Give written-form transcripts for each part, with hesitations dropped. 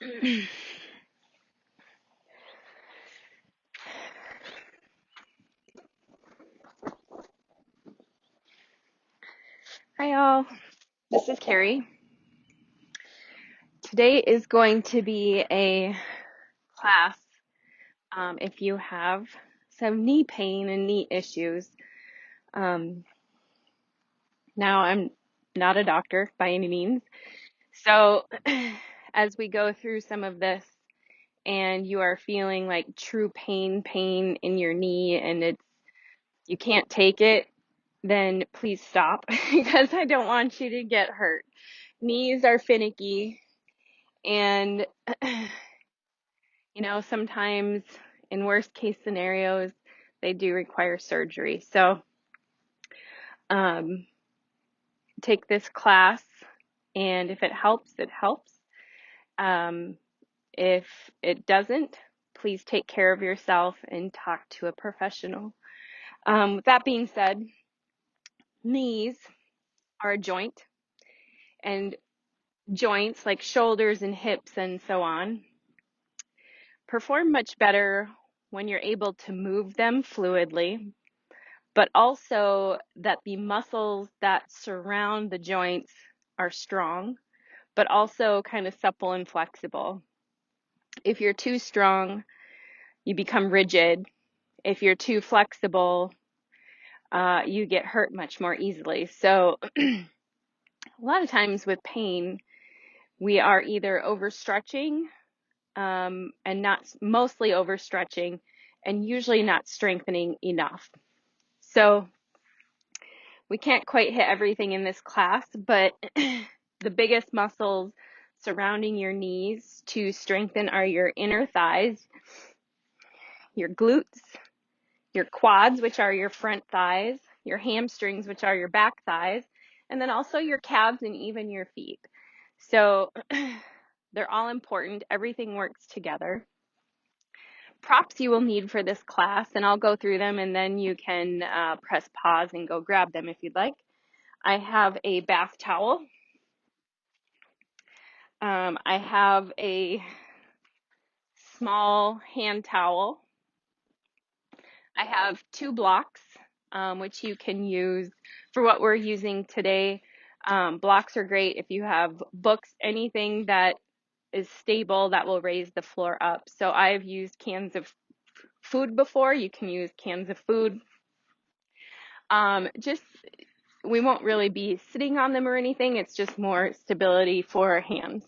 Hi all, this is Carrie. Today is going to be a class if you have some knee pain and knee issues. Um, Now, I'm not a doctor by any means, so as we go through some of this and you are feeling like true pain in your knee and you can't take it, then please stop because I don't want you to get hurt. Knees are finicky and sometimes in worst case scenarios, they do require surgery. So um, take this class, and if it helps, it helps. Um, if it doesn't, please take care of yourself and talk to a professional. With that being said, knees are a joint, and joints like shoulders and hips and so on perform much better when you're able to move them fluidly, but also that the muscles that surround the joints are strong, but also kind of supple and flexible. If you're too strong, you become rigid. If you're too flexible, you get hurt much more easily. So a lot of times with pain, we are either overstretching and not mostly overstretching and usually not strengthening enough. So we can't quite hit everything in this class, but the biggest muscles surrounding your knees to strengthen are your inner thighs, your glutes, your quads, which are your front thighs, your hamstrings, which are your back thighs, and then also your calves and even your feet. So they're all important. Everything works together. Props you will need for this class, and I'll go through them, and then you can press pause and go grab them if you'd like. I have a bath towel. I have a small hand towel. I have 2 blocks, which you can use for what we're using today. Blocks are great if you have books, anything that is stable that will raise the floor up. So I've used cans of food before. You can use cans of food. Just we won't really be sitting on them or anything. It's just more stability for our hands.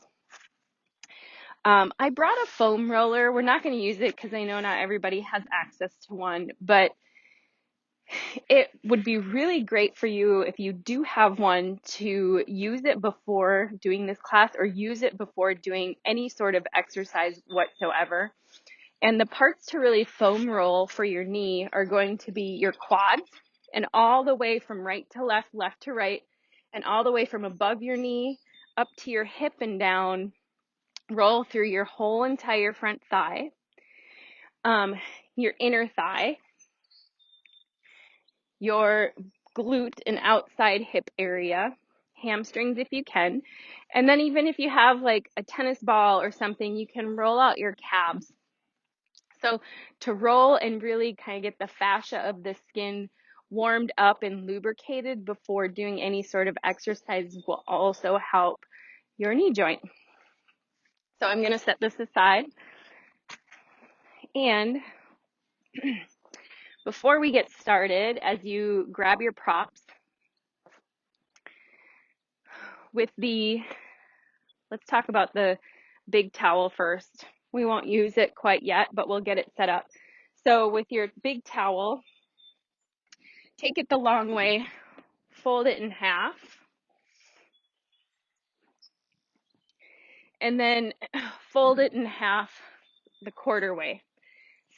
I brought a foam roller. We're not going to use it because I know not everybody has access to one, but it would be really great for you if you do have one to use it before doing this class or use it before doing any sort of exercise whatsoever. And the parts to really foam roll for your knee are going to be your quads and all the way from right to left, left to right, and all the way from above your knee up to your hip and down. Roll through your whole entire front thigh, your inner thigh, your glute and outside hip area, hamstrings if you can, and then even if you have like a tennis ball or something, you can roll out your calves. So to roll and really kind of get the fascia of the skin warmed up and lubricated before doing any sort of exercise will also help your knee joint. So I'm going to set this aside, and before we get started, as you grab your props, let's talk about the big towel first. We won't use it quite yet, but we'll get it set up. So with your big towel, take it the long way, fold it in half, and then fold it in half the quarter way.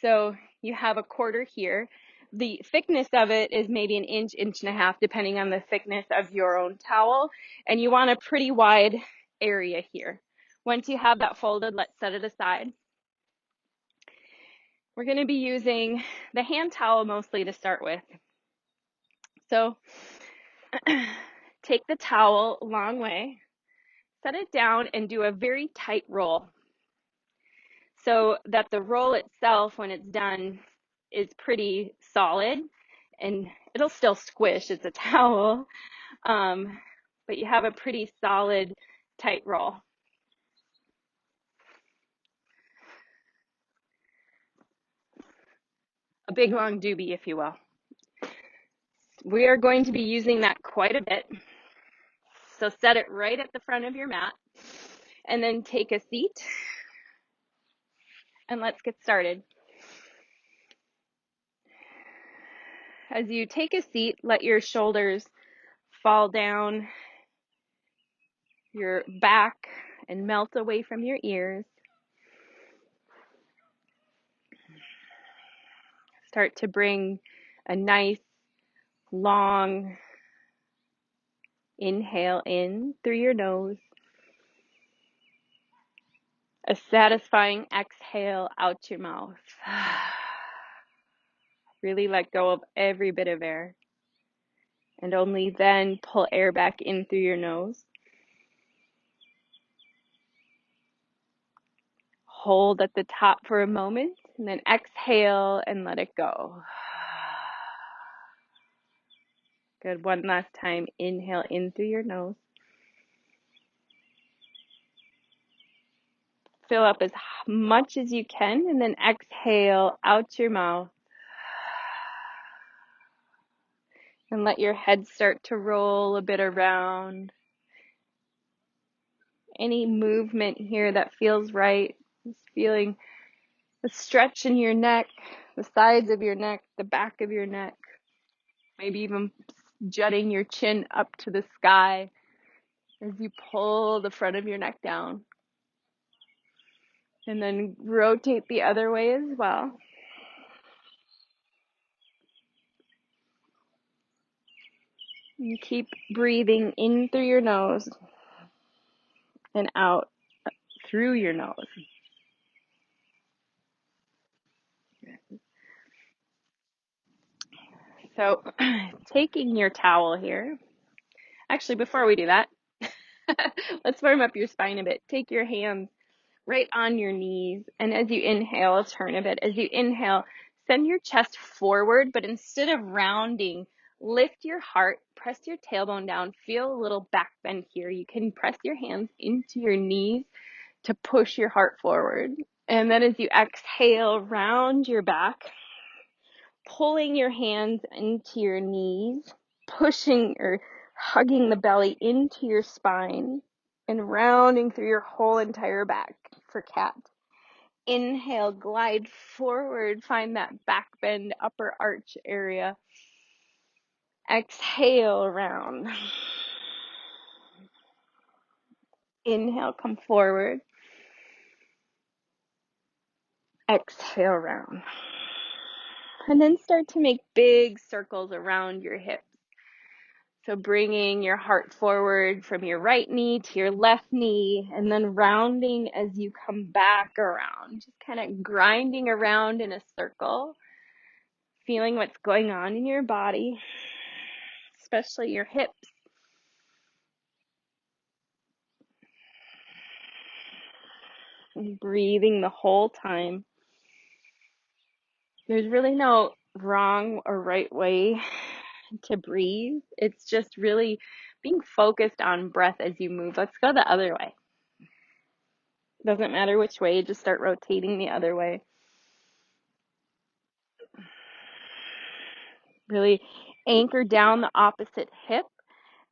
So you have a quarter here. The thickness of it is maybe an inch, inch and a half, depending on the thickness of your own towel. And you want a pretty wide area here. Once you have that folded, let's set it aside. We're going to be using the hand towel mostly to start with. So take the towel a long way, set it down, and do a very tight roll. so that the roll itself, when it's done, is pretty solid, and it'll still squish. It's a towel, but you have a pretty solid, tight roll. A big long doobie, if you will. We are going to be using that quite a bit. So set it right at the front of your mat, and then take a seat, and let's get started. As you take a seat, let your shoulders fall down your back and melt away from your ears. Start to bring a nice long inhale in through your nose. A satisfying exhale out your mouth. Really let go of every bit of air. And only then pull air back in through your nose. Hold at the top for a moment, and then exhale and let it go. Good. One last time. Inhale in through your nose. Fill up as much as you can, and then exhale out your mouth. And let your head start to roll a bit around. Any movement here that feels right. Just feeling the stretch in your neck, the sides of your neck, the back of your neck. Maybe even jutting your chin up to the sky as you pull the front of your neck down. And then rotate the other way as well. And keep breathing in through your nose and out through your nose. So taking your towel here, actually before we do that, let's warm up your spine a bit. Take your hands right on your knees, and as you inhale, turn a bit. As you inhale, send your chest forward, but instead of rounding, lift your heart, press your tailbone down, feel a little back bend here. You can press your hands into your knees to push your heart forward. And then as you exhale, round your back, pulling your hands into your knees, pushing or hugging the belly into your spine, and rounding through your whole entire back for cat. Inhale, glide forward, find that back bend, upper arch area. Exhale, round. Inhale, come forward. Exhale, round. And then start to make big circles around your hips. So bringing your heart forward from your right knee to your left knee, and then rounding as you come back around. Just kind of grinding around in a circle, feeling what's going on in your body, especially your hips. And breathing the whole time. There's really no wrong or right way to breathe. It's just really being focused on breath as you move. Let's go the other way. Doesn't matter which way, just start rotating the other way. Really anchor down the opposite hip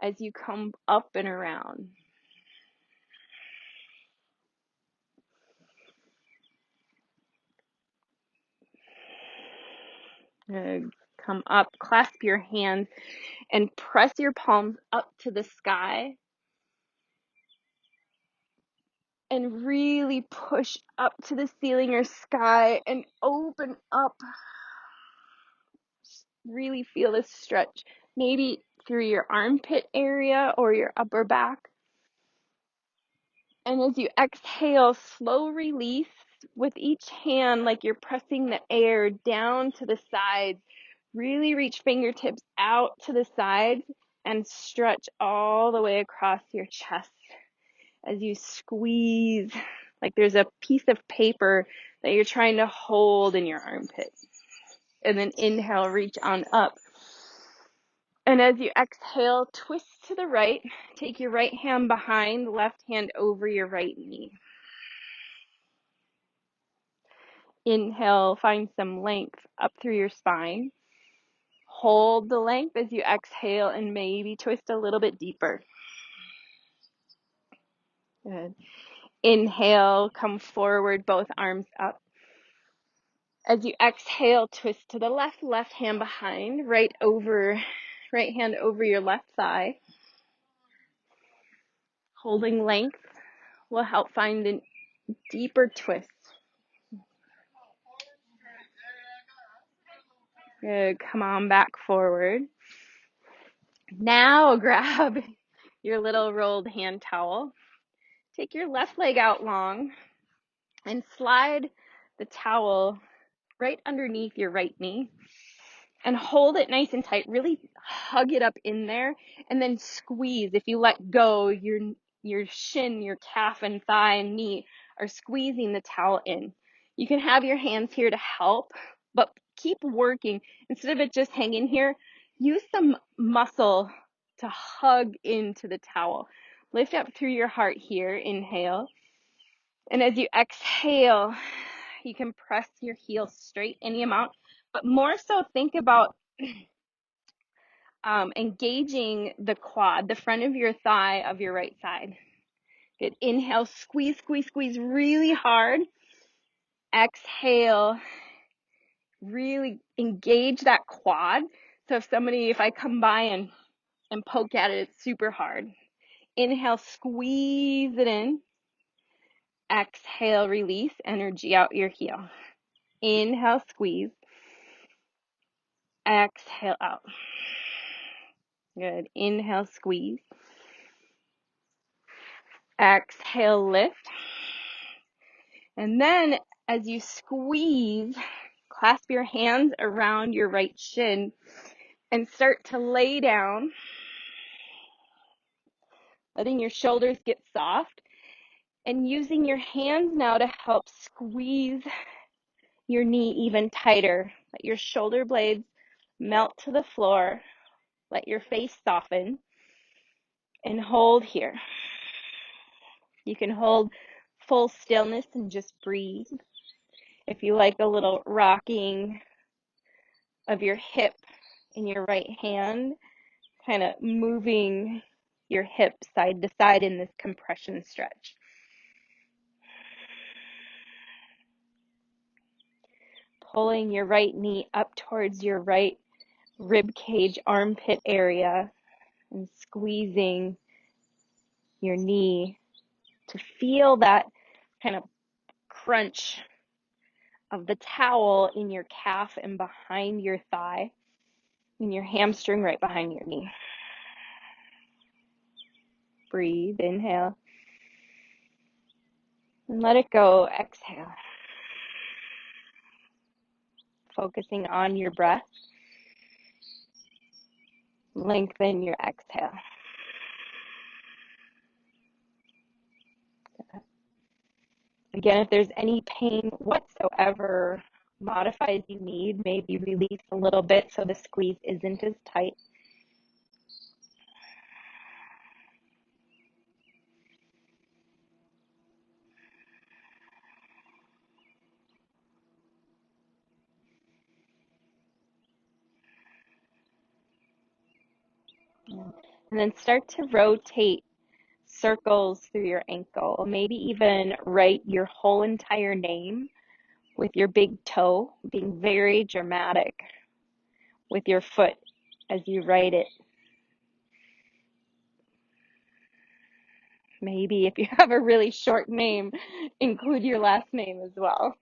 as you come up and around. Come up, clasp your hands, and press your palms up to the sky. And really push up to the ceiling or sky and open up. Really feel this stretch, maybe through your armpit area or your upper back. And as you exhale, slow release with each hand, like you're pressing the air down to the sides. Really reach fingertips out to the sides and stretch all the way across your chest as you squeeze Like there's a piece of paper that you're trying to hold in your armpit. And then inhale, reach on up. And as you exhale, twist to the right. Take your right hand behind, left hand over your right knee. Inhale, find some length up through your spine. Hold the length as you exhale and maybe twist a little bit deeper. Good. Inhale, come forward, both arms up. As you exhale, twist to the left, left hand behind, right hand over your left thigh. Holding length will help find a deeper twist. Good. Come on back forward. Now grab your little rolled hand towel. Take your left leg out long and slide the towel right underneath your right knee and hold it nice and tight. Really hug it up in there and then squeeze. If you let go, your shin, your calf and thigh and knee are squeezing the towel in. You can have your hands here to help, but keep working. Instead of it just hanging here, use some muscle to hug into the towel. Lift up through your heart here. Inhale. And as you exhale, you can press your heels straight any amount, but more so think about engaging the quad, the front of your thigh of your right side. Good. Inhale, squeeze, squeeze, squeeze really hard. Exhale, really engage that quad. So if I come by and poke at it, it's super hard. Inhale, squeeze it in. Exhale, release energy out your heel. Inhale, squeeze. Exhale out. Good. Inhale, squeeze. Exhale, lift. And then as you squeeze, clasp your hands around your right shin and start to lay down, letting your shoulders get soft and using your hands now to help squeeze your knee even tighter. Let your shoulder blades melt to the floor. Let your face soften and hold here. You can hold full stillness and just breathe. If you like a little rocking of your hip in your right hand, kind of moving your hip side to side in this compression stretch. Pulling your right knee up towards your right rib cage, armpit area, and squeezing your knee to feel that kind of crunch of the towel in your calf and behind your thigh, and your hamstring right behind your knee. Breathe, inhale, and let it go, exhale. Focusing on your breath. Lengthen your exhale. Again, if there's any pain whatsoever, modify as you need, maybe release a little bit so the squeeze isn't as tight. And then start to rotate circles through your ankle. Maybe even write your whole entire name with your big toe, being very dramatic with your foot as you write it. Maybe if you have a really short name, include your last name as well.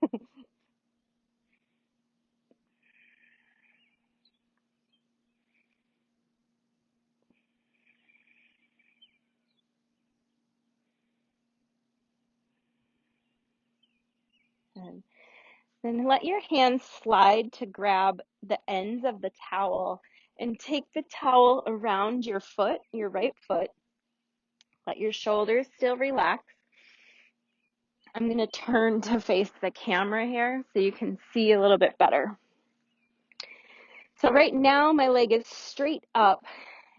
And then let your hands slide to grab the ends of the towel and take the towel around your foot, your right foot. Let your shoulders still relax. I'm going to turn to face the camera here so you can see a little bit better. So right now my leg is straight up,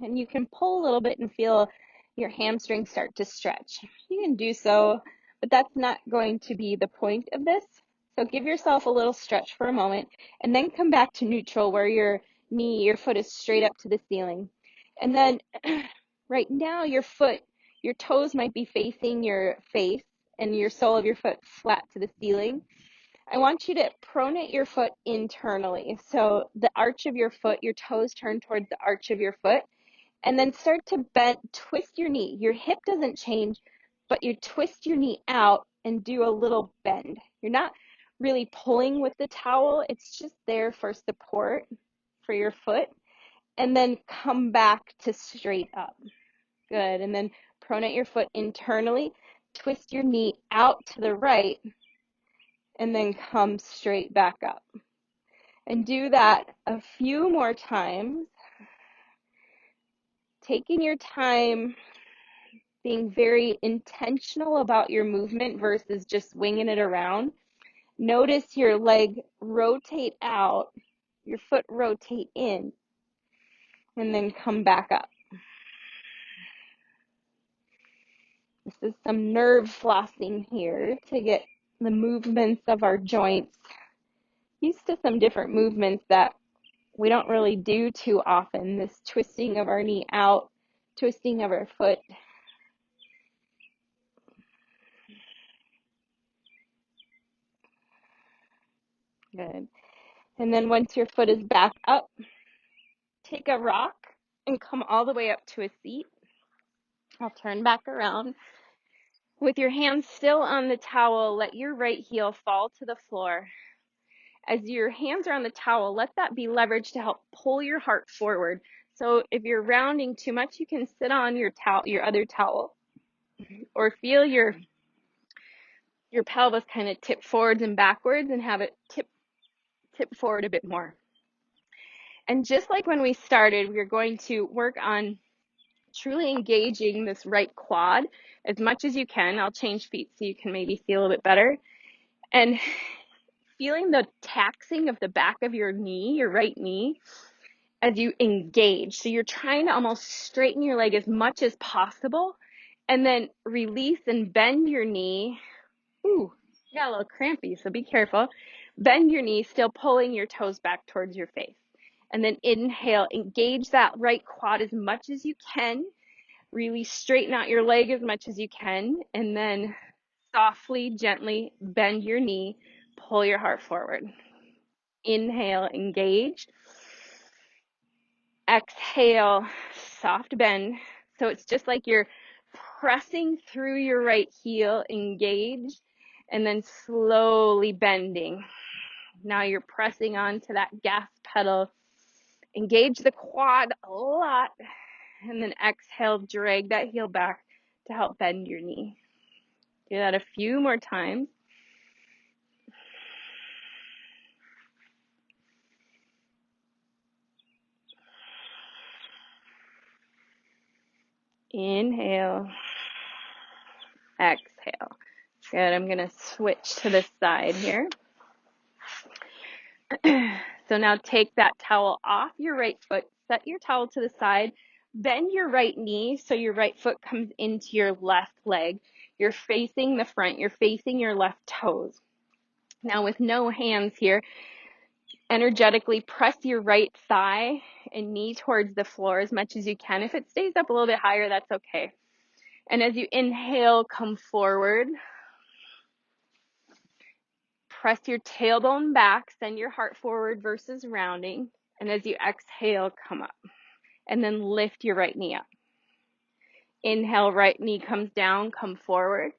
and you can pull a little bit and feel your hamstrings start to stretch. You can do so, but that's not going to be the point of this. So give yourself a little stretch for a moment and then come back to neutral where your foot is straight up to the ceiling. And then right now your toes might be facing your face and your sole of your foot flat to the ceiling. I want you to pronate your foot internally. So the arch of your foot, your toes turn towards the arch of your foot, and then start to bend, twist your knee. Your hip doesn't change, but you twist your knee out and do a little bend. You're not really pulling with the towel. It's just there for support for your foot. And then come back to straight up. Good. And then pronate your foot internally. Twist your knee out to the right and then come straight back up. And do that a few more times, taking your time, being very intentional about your movement versus just winging it around. Notice your leg rotate out, your foot rotate in, and then come back up. This is some nerve flossing here to get the movements of our joints used to some different movements that we don't really do too often. This twisting of our knee out, twisting of our foot. Good. And then once your foot is back up, take a rock and come all the way up to a seat. I'll turn back around. With your hands still on the towel, let your right heel fall to the floor. As your hands are on the towel, let that be leverage to help pull your heart forward. So if you're rounding too much, you can sit on your other towel, or feel your pelvis kind of tip forwards and backwards and have it tip forward a bit more. And just like when we started, we're going to work on truly engaging this right quad as much as you can. I'll change feet so you can maybe feel a bit better. And feeling the taxing of the back of your knee, your right knee, as you engage. So you're trying to almost straighten your leg as much as possible and then release and bend your knee. Ooh, got a little crampy, so be careful. Bend your knee, still pulling your toes back towards your face. And then inhale, engage that right quad as much as you can. Really straighten out your leg as much as you can. And then softly, gently bend your knee, pull your heart forward. Inhale, engage. Exhale, soft bend. So it's just like you're pressing through your right heel, engage, and then slowly bending. Now you're pressing onto that gas pedal. Engage the quad a lot, and then exhale, drag that heel back to help bend your knee. Do that a few more times. Inhale, exhale. Good, I'm gonna switch to this side here. So now take that towel off your right foot, set your towel to the side, bend your right knee so your right foot comes into your left leg. You're facing the front, you're facing your left toes. Now with no hands here, energetically press your right thigh and knee towards the floor as much as you can. If it stays up a little bit higher, that's okay. And as you inhale, come forward. Press your tailbone back, send your heart forward versus rounding. And as you exhale, come up. And then lift your right knee up. Inhale, right knee comes down, come forward.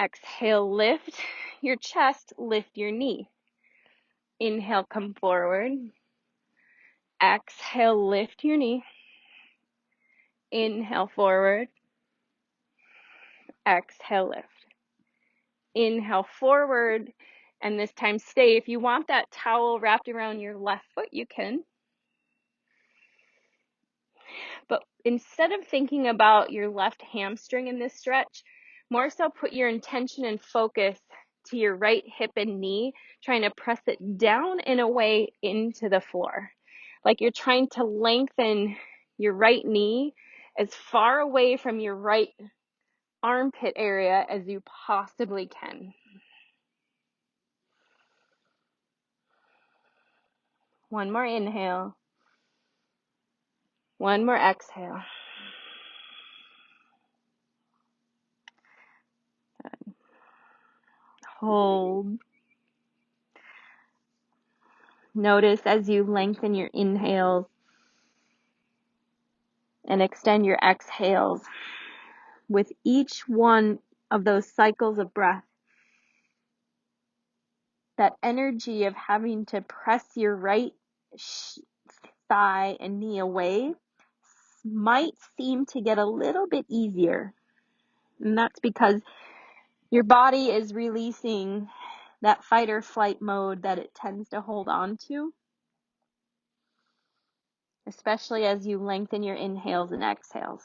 Exhale, lift your chest, lift your knee. Inhale, come forward. Exhale, lift your knee. Inhale, forward. Exhale, lift. Inhale, forward. And this time stay. If you want that towel wrapped around your left foot, you can. But instead of thinking about your left hamstring in this stretch, more so put your intention and focus to your right hip and knee, trying to press it down and away into the floor. Like you're trying to lengthen your right knee as far away from your right armpit area as you possibly can. One more inhale. One more exhale. Hold. Notice as you lengthen your inhales and extend your exhales. With each one of those cycles of breath, that energy of having to press your right thigh and knee away might seem to get a little bit easier. And that's because your body is releasing that fight or flight mode that it tends to hold on to, especially as you lengthen your inhales and exhales.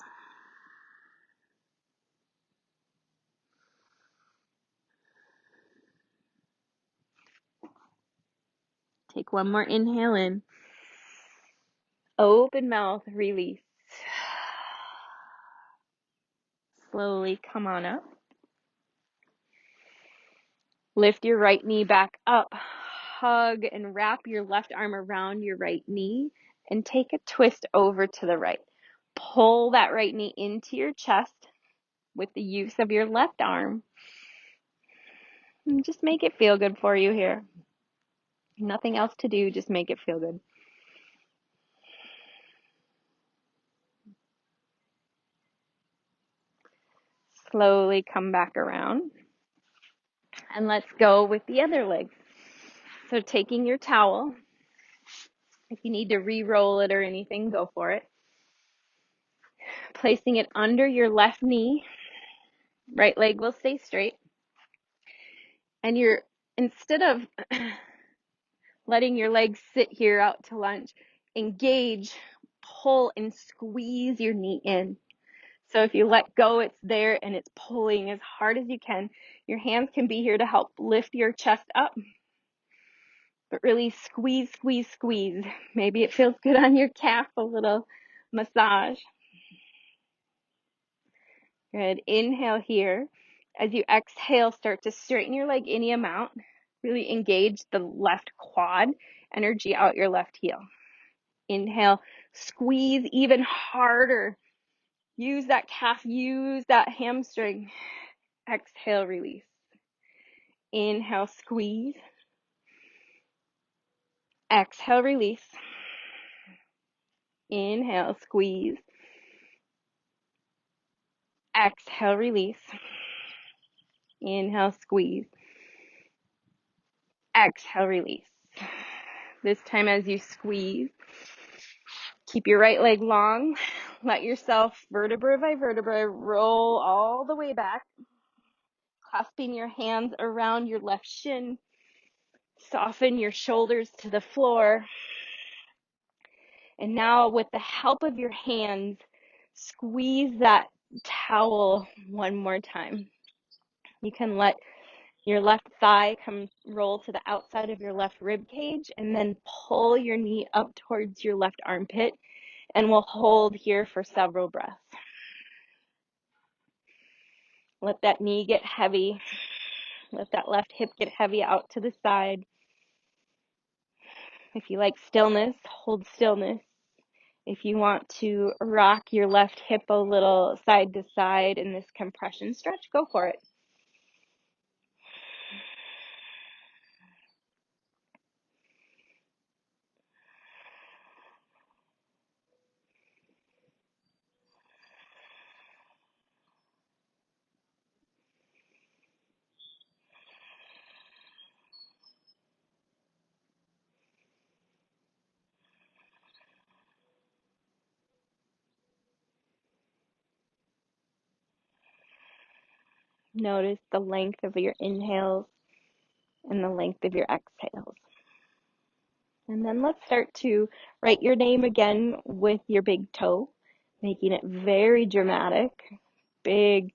Take one more inhale in. Open mouth, release. Slowly come on up. Lift your right knee back up. Hug and wrap your left arm around your right knee and take a twist over to the right. Pull that right knee into your chest with the use of your left arm. And just make it feel good for you here. Nothing else to do, just make it feel good. Slowly come back around. And let's go with the other leg. So taking your towel, if you need to re-roll it or anything, go for it. Placing it under your left knee. Right leg will stay straight. And instead of letting your legs sit here out to lunge, engage, pull, and squeeze your knee in. So if you let go, it's there and it's pulling as hard as you can. Your hands can be here to help lift your chest up, but really squeeze, squeeze, squeeze. Maybe it feels good on your calf, a little massage. Good. Inhale here. As you exhale, start to straighten your leg any amount. Really engage the left quad, energy out your left heel. Inhale, squeeze even harder. Use that calf, use that hamstring. Exhale, release. Inhale, squeeze. Exhale, release. Inhale, squeeze. Exhale, release. Inhale, squeeze. Exhale, release. This time as you squeeze, keep your right leg long. Let yourself, vertebra by vertebra, roll all the way back. Clasping your hands around your left shin. Soften your shoulders to the floor. And now with the help of your hands, squeeze that towel one more time. You can let your left thigh come roll to the outside of your left rib cage and then pull your knee up towards your left armpit, and we'll hold here for several breaths. Let that knee get heavy. Let that left hip get heavy out to the side. If you like stillness, hold stillness. If you want to rock your left hip a little side to side in this compression stretch, go for it. Notice the length of your inhales and the length of your exhales. And then let's start to write your name again with your big toe, making it very dramatic. Big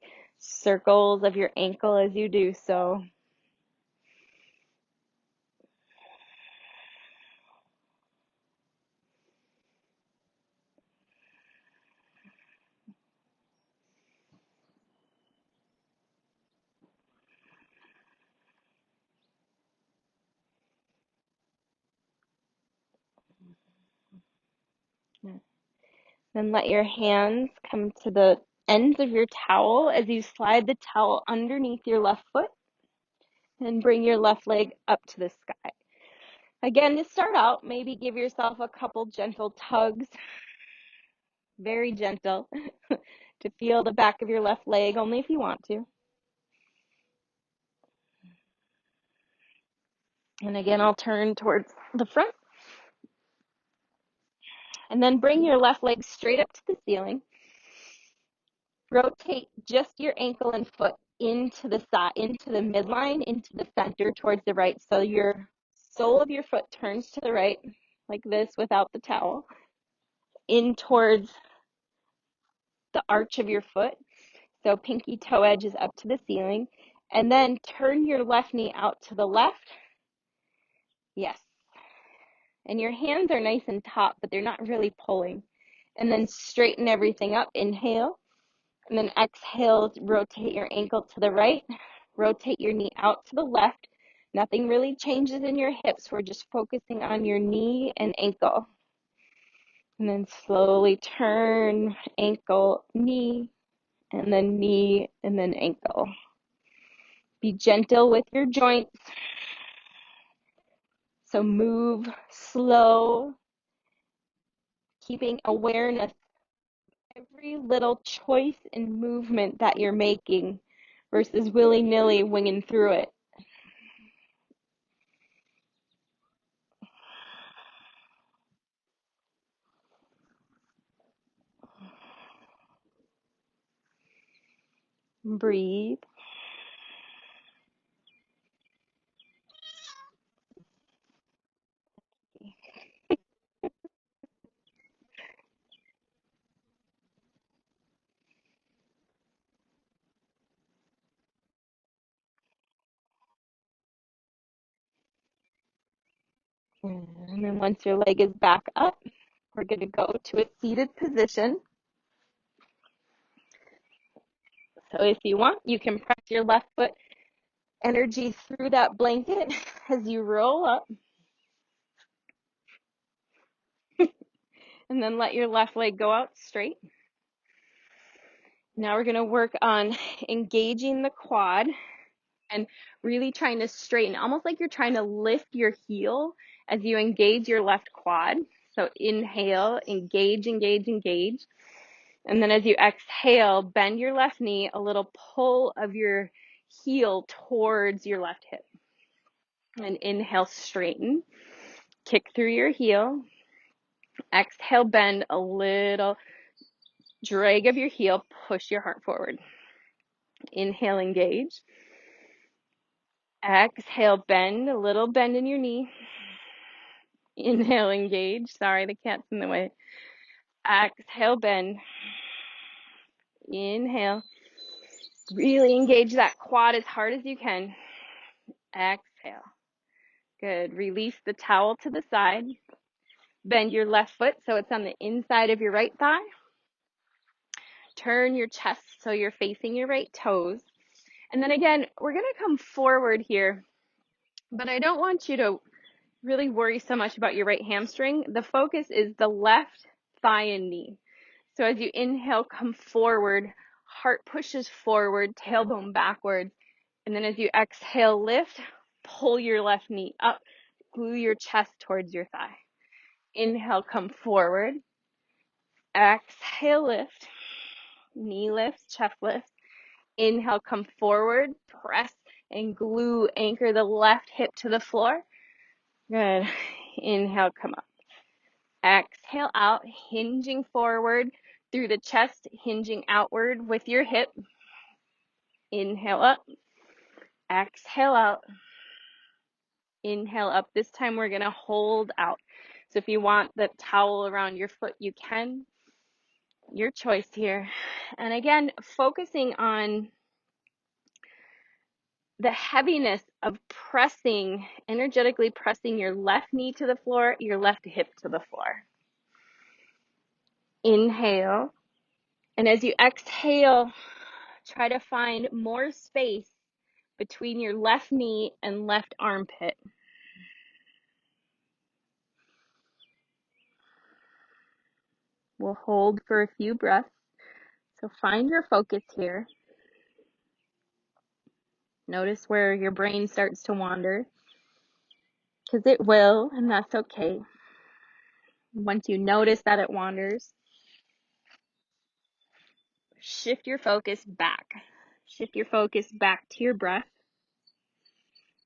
circles of your ankle as you do so. Then let your hands come to the ends of your towel as you slide the towel underneath your left foot and bring your left leg up to the sky. Again, to start out, maybe give yourself a couple gentle tugs, very gentle, to feel the back of your left leg, only if you want to. And again, I'll turn towards the front. And then bring your left leg straight up to the ceiling. Rotate just your ankle and foot into the side, into the midline, into the center towards the right. So your sole of your foot turns to the right, like this without the towel, in towards the arch of your foot. So pinky toe edge is up to the ceiling. And then turn your left knee out to the left. Yes. And your hands are nice and taut, but they're not really pulling. And then straighten everything up. Inhale. And then exhale, rotate your ankle to the right. Rotate your knee out to the left. Nothing really changes in your hips. We're just focusing on your knee and ankle. And then slowly turn ankle, knee, and then ankle. Be gentle with your joints. So move slow, keeping awareness of every little choice and movement that you're making versus willy-nilly winging through it. Breathe. And then once your leg is back up, we're going to go to a seated position. So if you want, you can press your left foot energy through that blanket as you roll up. And then let your left leg go out straight. Now we're going to work on engaging the quad and really trying to straighten, almost like you're trying to lift your heel as you engage your left quad. So inhale, engage, engage, engage. And then as you exhale, bend your left knee, a little pull of your heel towards your left hip. And inhale, straighten. Kick through your heel. Exhale, bend a little. Drag of your heel, push your heart forward. Inhale, engage. Exhale, bend, a little bend in your knee. Inhale, engage. Sorry, the cat's in the way. Exhale, bend. Inhale. Really engage that quad as hard as you can. Exhale. Good. Release the towel to the side. Bend your left foot so it's on the inside of your right thigh. Turn your chest so you're facing your right toes. And then again, we're going to come forward here, but I don't want you to really worry so much about your right hamstring. The focus is the left thigh and knee. So as you inhale, come forward, heart pushes forward, tailbone backwards. And then as you exhale, lift, pull your left knee up, glue your chest towards your thigh. Inhale, come forward. Exhale, lift. Knee lifts, chest lifts. Inhale, come forward, press and glue, anchor the left hip to the floor. Good. Inhale, come up. Exhale out, hinging forward through the chest, hinging outward with your hip. Inhale up. Exhale out. Inhale up. This time we're going to hold out. So if you want the towel around your foot, you can. Your choice here. And again, focusing on the heaviness of pressing, energetically pressing your left knee to the floor, your left hip to the floor. Inhale. And as you exhale, try to find more space between your left knee and left armpit. We'll hold for a few breaths. So find your focus here. Notice where your brain starts to wander, because it will, and that's okay. Once you notice that it wanders, shift your focus back. Shift your focus back to your breath.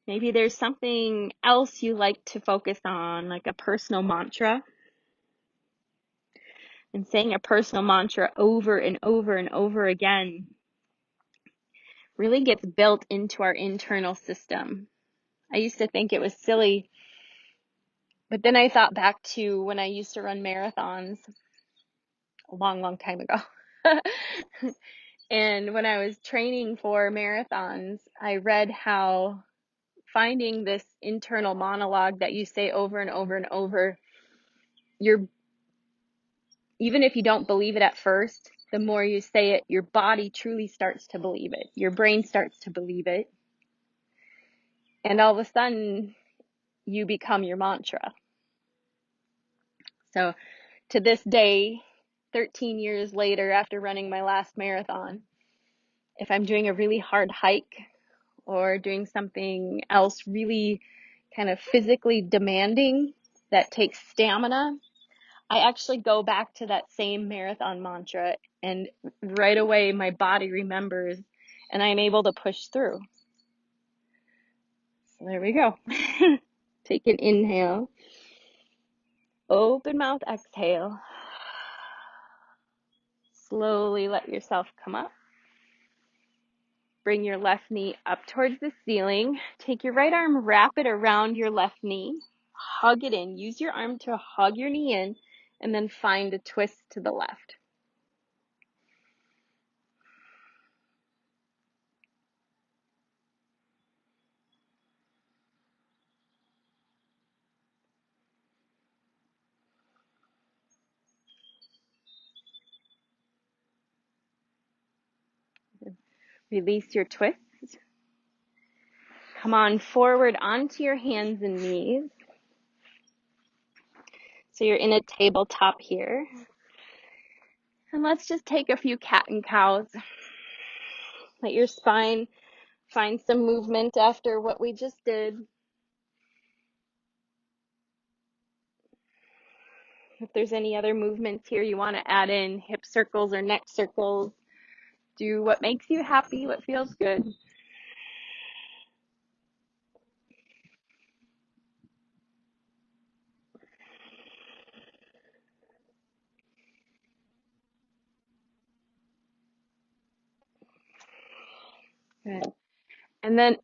Maybe there's something else you like to focus on, like a personal mantra. And saying a personal mantra over and over and over again really gets built into our internal system. I used to think it was silly, but then I thought back to when I used to run marathons a long, long time ago. And when I was training for marathons, I read how finding this internal monologue that you say over and over and over, even if you don't believe it at first, the more you say it, your body truly starts to believe it. Your brain starts to believe it. And all of a sudden, you become your mantra. So to this day, 13 years later, after running my last marathon, if I'm doing a really hard hike or doing something else really kind of physically demanding that takes stamina, I actually go back to that same marathon mantra, and right away my body remembers and I'm able to push through. So there we go. Take an inhale. Open mouth, exhale. Slowly let yourself come up. Bring your left knee up towards the ceiling. Take your right arm, wrap it around your left knee. Hug it in. Use your arm to hug your knee in, and then find a twist to the left. Release your twist. Come on forward onto your hands and knees. So you're in a tabletop here. And let's just take a few cat and cows. Let your spine find some movement after what we just did. If there's any other movements here you want to add in, hip circles or neck circles, do what makes you happy, what feels good. Good. And then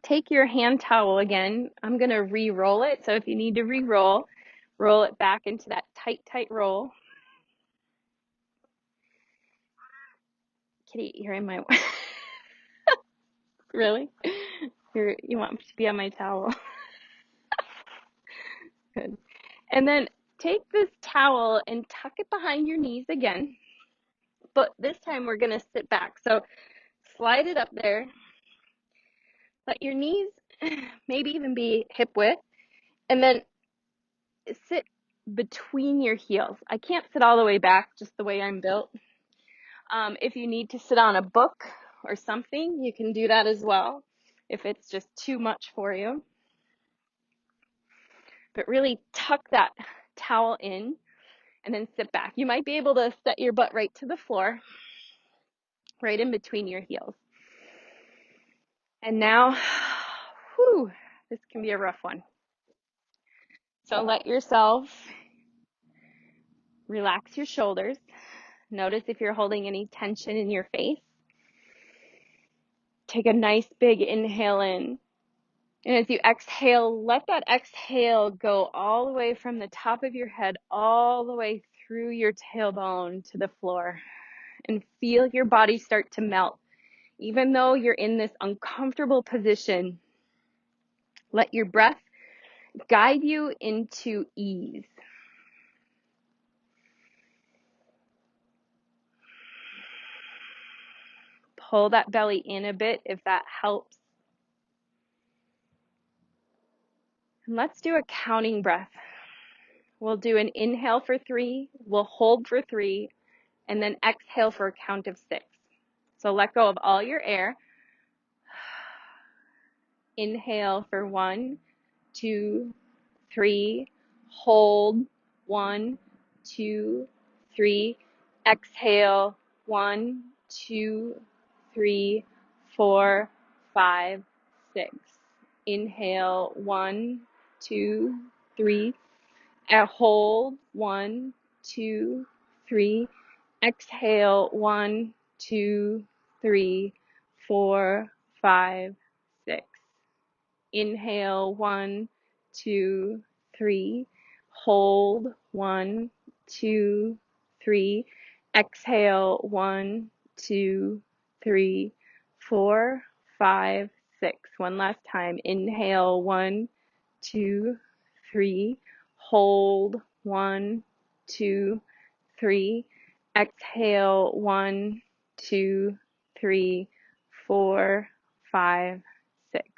take your hand towel again. I'm going to re-roll it. So if you need to re-roll, roll it back into that tight, tight roll. Kitty, you're in my way. Really? You want to be on my towel. Good. And then take this towel and tuck it behind your knees again. But this time we're going to sit back. So slide it up there. Let your knees maybe even be hip width. And then sit between your heels. I can't sit all the way back just the way I'm built. If you need to sit on a book or something, you can do that as well if it's just too much for you. But really tuck that towel in and then sit back. You might be able to set your butt right to the floor, right in between your heels. And now, whew, this can be a rough one. So let yourself relax your shoulders. Notice if you're holding any tension in your face. Take a nice big inhale in. And as you exhale, let that exhale go all the way from the top of your head all the way through your tailbone to the floor. And feel your body start to melt Even though you're in this uncomfortable position, let your breath guide you into ease. Pull that belly in a bit if that helps. And let's do a counting breath. We'll do an inhale for 3, we'll hold for 3, and then exhale for a count of 6. So let go of all your air. Inhale for 1, 2, 3. Hold 1, 2, 3. Exhale 1, 2, 3, 4, 5, 6. Inhale 1, 2, 3. Hold 1, 2, 3. Exhale 1, 2, 3, 4, 5, 6. Inhale 1, 2, 3. Hold 1, 2, 3. Exhale 1, 2, 3, 4, 5, 6. One last time. Inhale 1, 2, 3. Hold 1, 2, 3. Exhale 1, 2, 3, 4, 5, 6.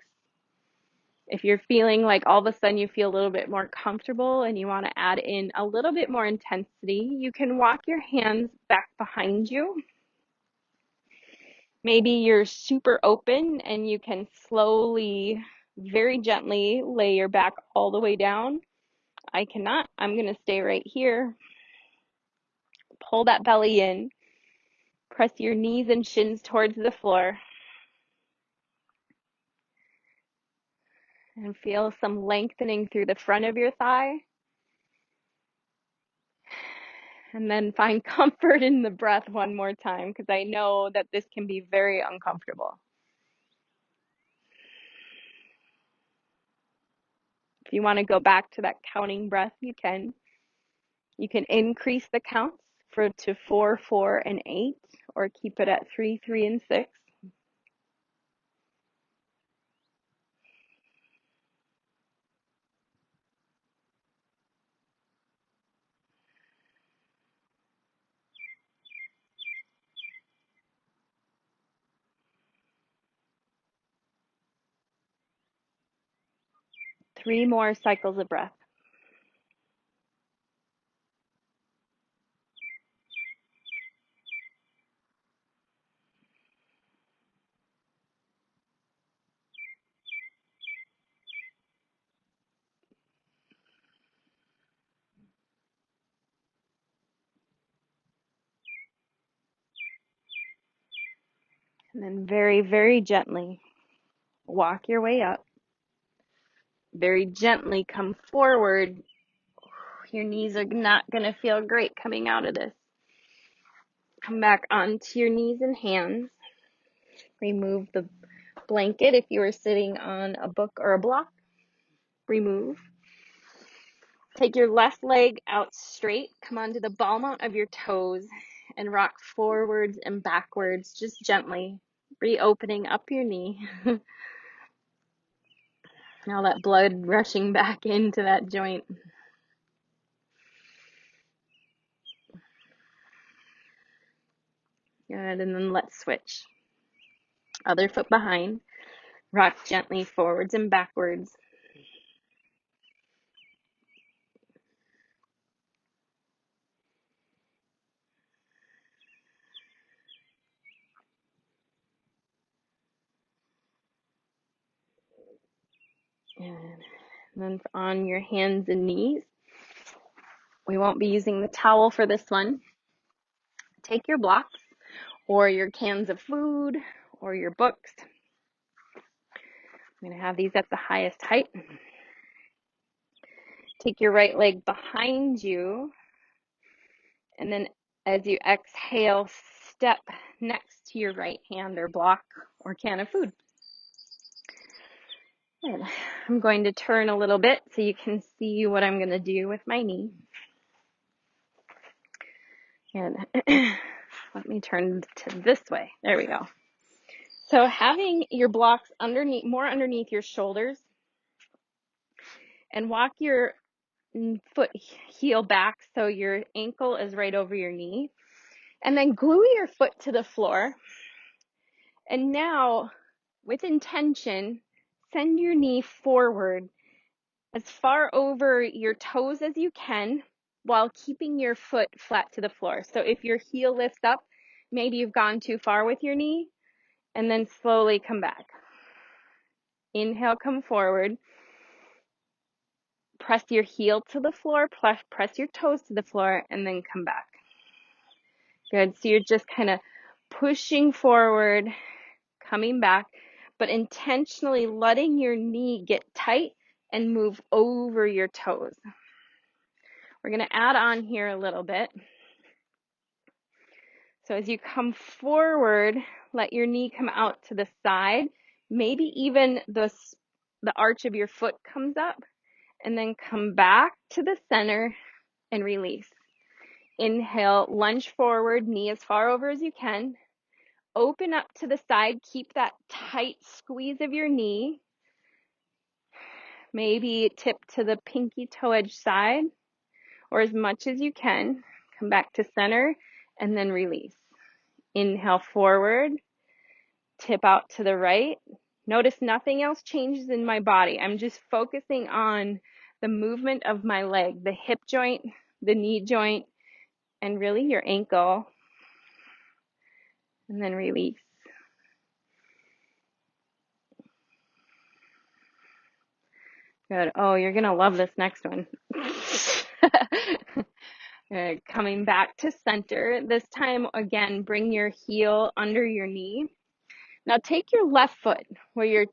If you're feeling like all of a sudden you feel a little bit more comfortable and you want to add in a little bit more intensity, you can walk your hands back behind you. Maybe you're super open and you can slowly, very gently lay your back all the way down. I cannot. I'm going to stay right here. Pull that belly in. Press your knees and shins towards the floor. And feel some lengthening through the front of your thigh. And then find comfort in the breath one more time, because I know that this can be very uncomfortable. If you want to go back to that counting breath, you can. You can increase the counts to 4, 4, and 8, or keep it at 3, 3, and 6. Three more cycles of breath. And then very, very gently walk your way up. Very gently come forward. Your knees are not going to feel great coming out of this. Come back onto your knees and hands. Remove the blanket if you were sitting on a book or a block. Remove. Take your left leg out straight. Come onto the ball mount of your toes and rock forwards and backwards, just gently, reopening up your knee. All that blood rushing back into that joint. Good, and then let's switch. Other foot behind. Rock gently forwards and backwards. And then on your hands and knees. We won't be using the towel for this one. Take your blocks or your cans of food or your books. I'm going to have these at the highest height. Take your right leg behind you, and then as you exhale, step next to your right hand or block or can of food. Good. I'm going to turn a little bit so you can see what I'm going to do with my knee. And let me turn to this way. There we go. So having your blocks more underneath your shoulders, and walk your foot heel back so your ankle is right over your knee, and then glue your foot to the floor. And now, with intention, send your knee forward as far over your toes as you can while keeping your foot flat to the floor. So if your heel lifts up, maybe you've gone too far with your knee, and then slowly come back. Inhale, come forward. Press your heel to the floor, press your toes to the floor, and then come back. Good. So you're just kind of pushing forward, coming back, but intentionally letting your knee get tight and move over your toes. We're going to add on here a little bit. So as you come forward, let your knee come out to the side. Maybe even the arch of your foot comes up, and then come back to the center and release. Inhale, lunge forward, knee as far over as you can. Open up to the side. Keep that tight squeeze of your knee. Maybe tip to the pinky toe edge side, or as much as you can. Come back to center and then release. Inhale forward, tip out to the right. Notice nothing else changes in my body. I'm just focusing on the movement of my leg, the hip joint, the knee joint, and really your ankle. And then release. Good. Oh, you're going to love this next one. Good. Coming back to center. This time, again, bring your heel under your knee. Now take your left foot where your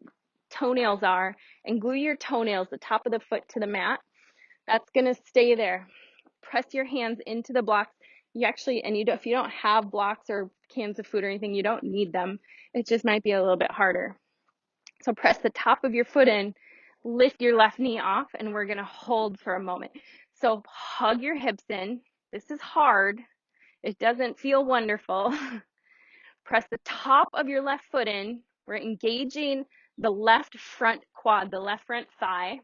toenails are and glue your toenails, the top of the foot, to the mat. That's going to stay there. Press your hands into the blocks. If you don't have blocks or cans of food or anything, you don't need them. It just might be a little bit harder. So press the top of your foot in, lift your left knee off, and we're going to hold for a moment. So hug your hips in. This is hard. It doesn't feel wonderful. Press the top of your left foot in. We're engaging the left front quad, the left front thigh.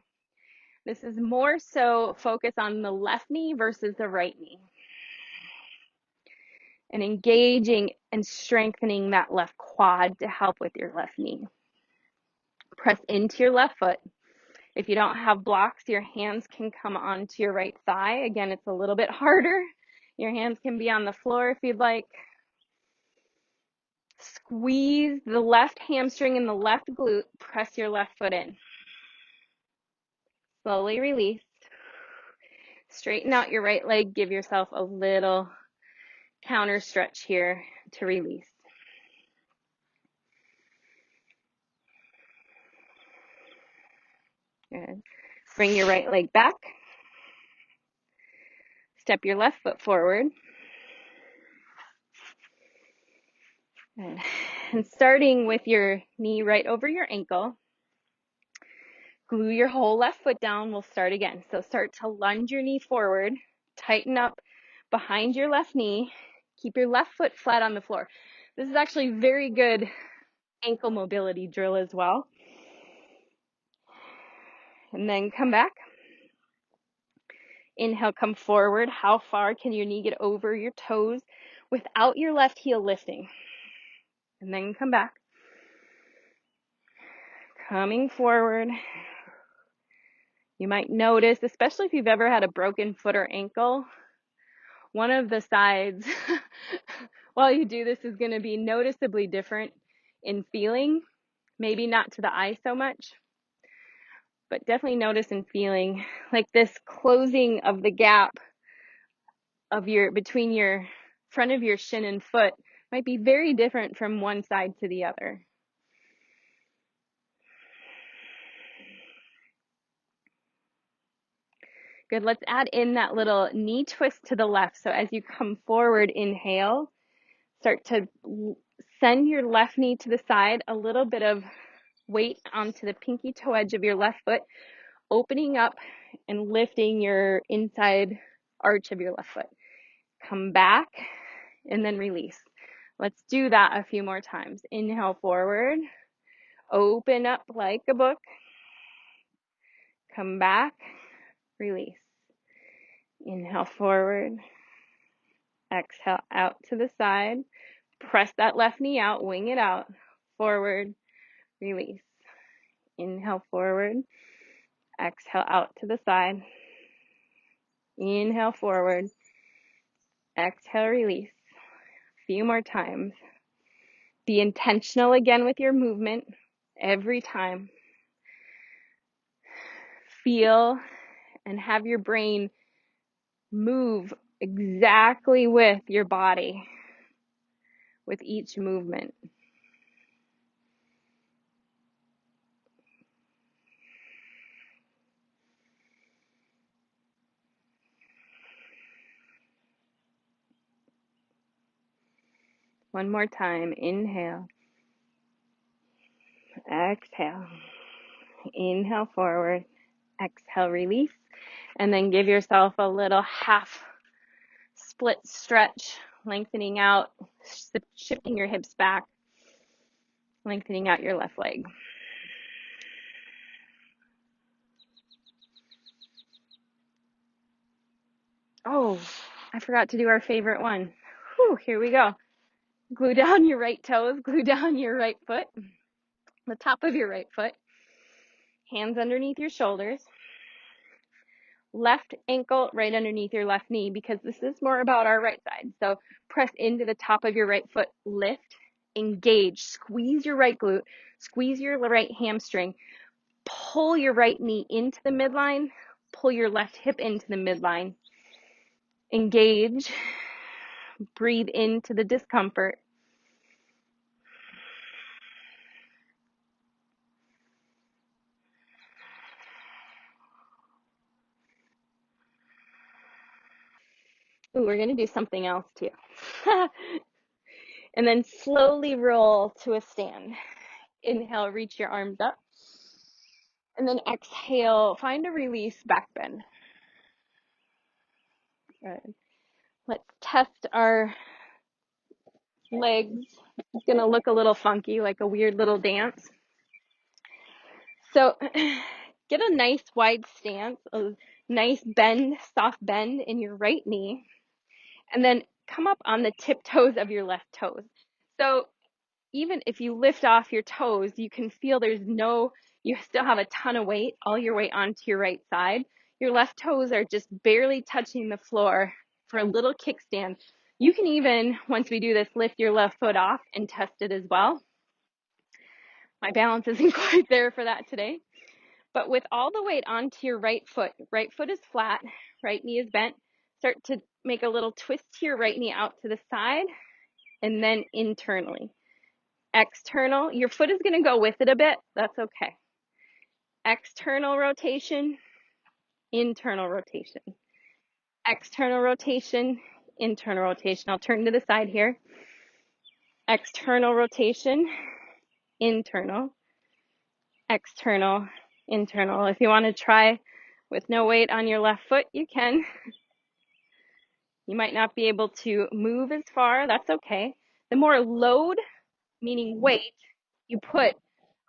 This is more so focus on the left knee versus the right knee. And engaging and strengthening that left quad to help with your left knee. Press into your left foot. If you don't have blocks, your hands can come onto your right thigh. Again, it's a little bit harder. Your hands can be on the floor if you'd like. Squeeze the left hamstring and the left glute. Press your left foot in. Slowly release. Straighten out your right leg. Give yourself a little counter stretch here to release. Good. Bring your right leg back. Step your left foot forward. Good. And starting with your knee right over your ankle, glue your whole left foot down. We'll start again. So start to lunge your knee forward. Tighten up behind your left knee. Keep your left foot flat on the floor. This is actually very good ankle mobility drill as well. And then come back. Inhale, come forward. How far can your knee get over your toes without your left heel lifting? And then come back. Coming forward. You might notice, especially if you've ever had a broken foot or ankle, one of the sides while you do this is going to be noticeably different in feeling. Maybe not to the eye so much, but definitely notice in feeling like this closing of the gap of between your front of your shin and foot might be very different from one side to the other. Good. Let's add in that little knee twist to the left. So as you come forward, inhale, start to send your left knee to the side, a little bit of weight onto the pinky toe edge of your left foot, opening up and lifting your inside arch of your left foot. Come back and then release. Let's do that a few more times. Inhale forward, open up like a book, come back, release. Inhale forward, exhale out to the side, press that left knee out, wing it out, forward, release. Inhale forward, exhale out to the side, inhale forward, exhale, release. A few more times. Be intentional again with your movement every time. Feel and have your brain move exactly with your body with each movement. One more time. Inhale. Exhale. Inhale forward. Exhale, release. And then give yourself a little half split stretch, lengthening out, shifting your hips back, lengthening out your left leg. Oh, I forgot to do our favorite one. Whew, here we go. Glue down your right toes, glue down your right foot, the top of your right foot, hands underneath your shoulders, left ankle right underneath your left knee, because this is more about our right side. So press into the top of your right foot, lift, engage, squeeze your right glute, squeeze your right hamstring, pull your right knee into the midline, pull your left hip into the midline, engage, breathe into the discomfort. Ooh, we're going to do something else too. And then slowly roll to a stand. Inhale, reach your arms up. And then exhale, find a release, back bend. Good. Let's test our legs. It's going to look a little funky, like a weird little dance. So get a nice wide stance, a nice bend, soft bend in your right knee. And then come up on the tiptoes of your left toes. So even if you lift off your toes, you can feel you still have a ton of weight, all your weight onto your right side. Your left toes are just barely touching the floor for a little kickstand. You can even, once we do this, lift your left foot off and test it as well. My balance isn't quite there for that today. But with all the weight onto your right foot is flat, right knee is bent. Start to make a little twist to your right knee out to the side and then internally. External, your foot is going to go with it a bit. That's okay. External rotation, internal rotation. External rotation, internal rotation. I'll turn to the side here. External rotation, internal. External, internal. If you want to try with no weight on your left foot, you can. You might not be able to move as far. That's okay. The more load, meaning weight, you put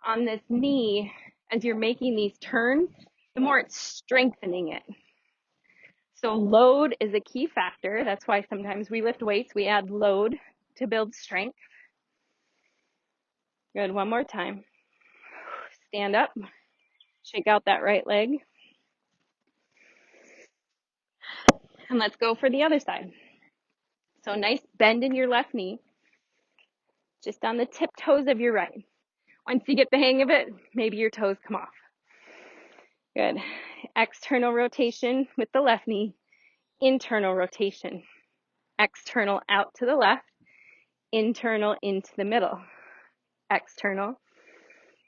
on this knee as you're making these turns, the more it's strengthening it. So load is a key factor. That's why sometimes we lift weights. We add load to build strength. Good. One more time. Stand up. Shake out that right leg. And let's go for the other side. So nice bend in your left knee, just on the tiptoes of your right. Once you get the hang of it, maybe your toes come off. Good. External rotation with the left knee, internal rotation. External out to the left, internal into the middle. External,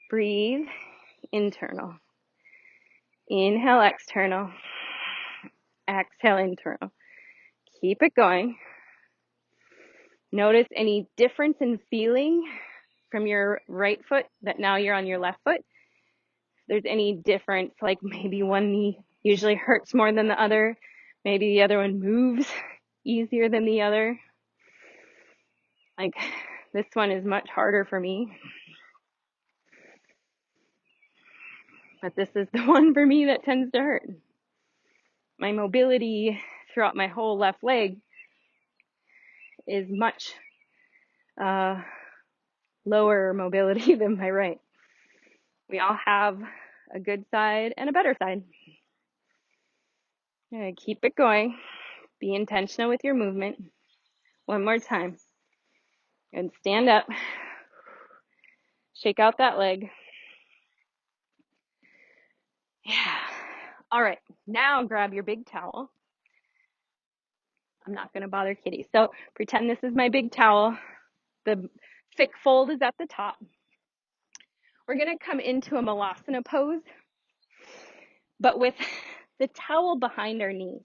breathe, internal. Inhale, external. Exhale, internal. Keep it going. Notice any difference in feeling from your right foot that now you're on your left foot. If there's any difference, like maybe one knee usually hurts more than the other. Maybe the other one moves easier than the other. Like, this one is much harder for me, but this is the one for me that tends to hurt. My mobility throughout my whole left leg is much lower mobility than my right. We all have a good side and a better side. Keep it going. Be intentional with your movement. One more time. And stand up. Shake out that leg. Yeah. All right. Now grab your big towel. I'm not going to bother Kitty. So pretend this is my big towel. The thick fold is at the top. We're going to come into a malasana pose, but with the towel behind our knees.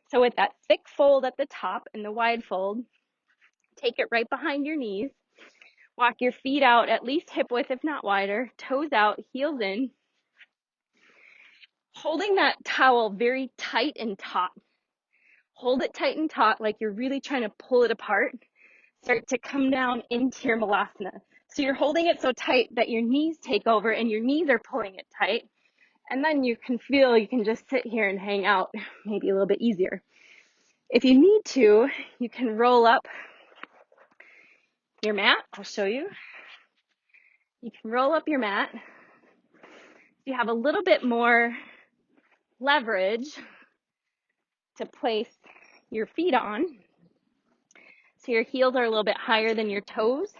So with that thick fold at the top and the wide fold, take it right behind your knees. Walk your feet out at least hip width, if not wider. Toes out, heels in. Holding that towel very tight and taut. Hold it tight and taut like you're really trying to pull it apart. Start to come down into your malasana. So you're holding it so tight that your knees take over and your knees are pulling it tight. And then you can feel you can just sit here and hang out, maybe a little bit easier. If you need to, you can roll up your mat. I'll show you. You can roll up your mat. You have a little bit more leverage to place your feet on. So your heels are a little bit higher than your toes.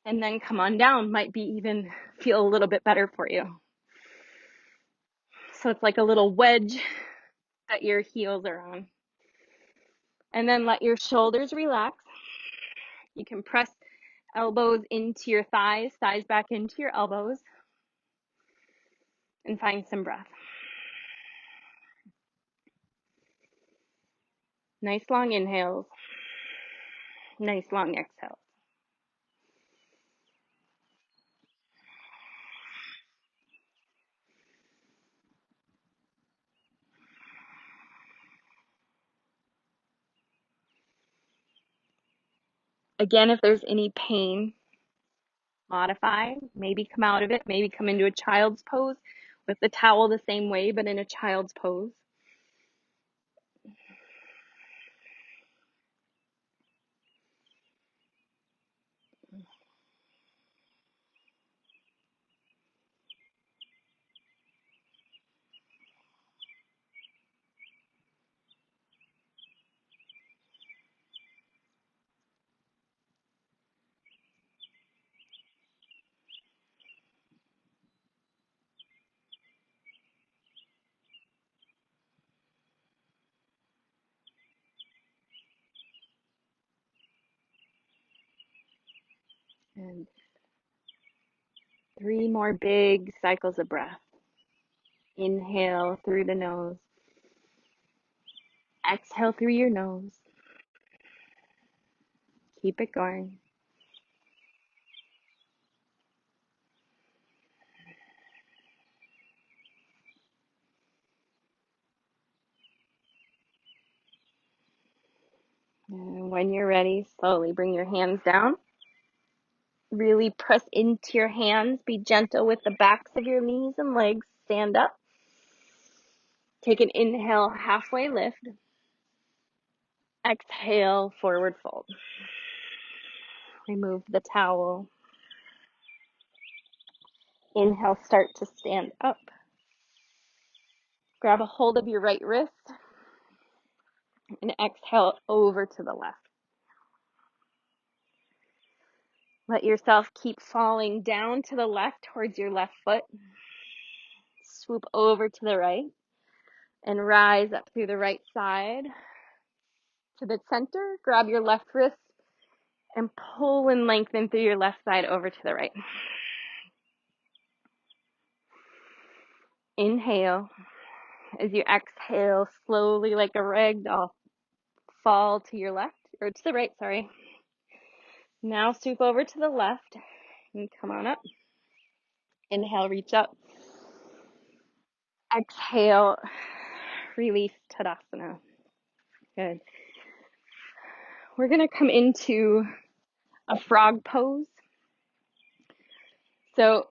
And then come on down, might be even feel a little bit better for you. So it's like a little wedge that your heels are on. And then let your shoulders relax. You can press elbows into your thighs, thighs back into your elbows, and find some breath. Nice long inhales, nice long exhales. Again, if there's any pain, modify, maybe come out of it, maybe come into a child's pose with the towel the same way, but in a child's pose. And 3 more big cycles of breath. Inhale through the nose. Exhale through your nose. Keep it going. And when you're ready, slowly bring your hands down. Really press into your hands. Be gentle with the backs of your knees and legs. Stand up. Take an inhale, halfway lift. Exhale, forward fold. Remove the towel. Inhale, start to stand up. Grab a hold of your right wrist and exhale over to the left. Let yourself keep falling down to the left towards your left foot. Swoop over to the right and rise up through the right side to the center. Grab your left wrist and pull and lengthen through your left side over to the right. Inhale. As you exhale, slowly like a rag doll, fall to your left, or to the right, sorry. Now swoop over to the left and come on up. Inhale, reach up. Exhale, release Tadasana. Good. We're going to come into a frog pose. So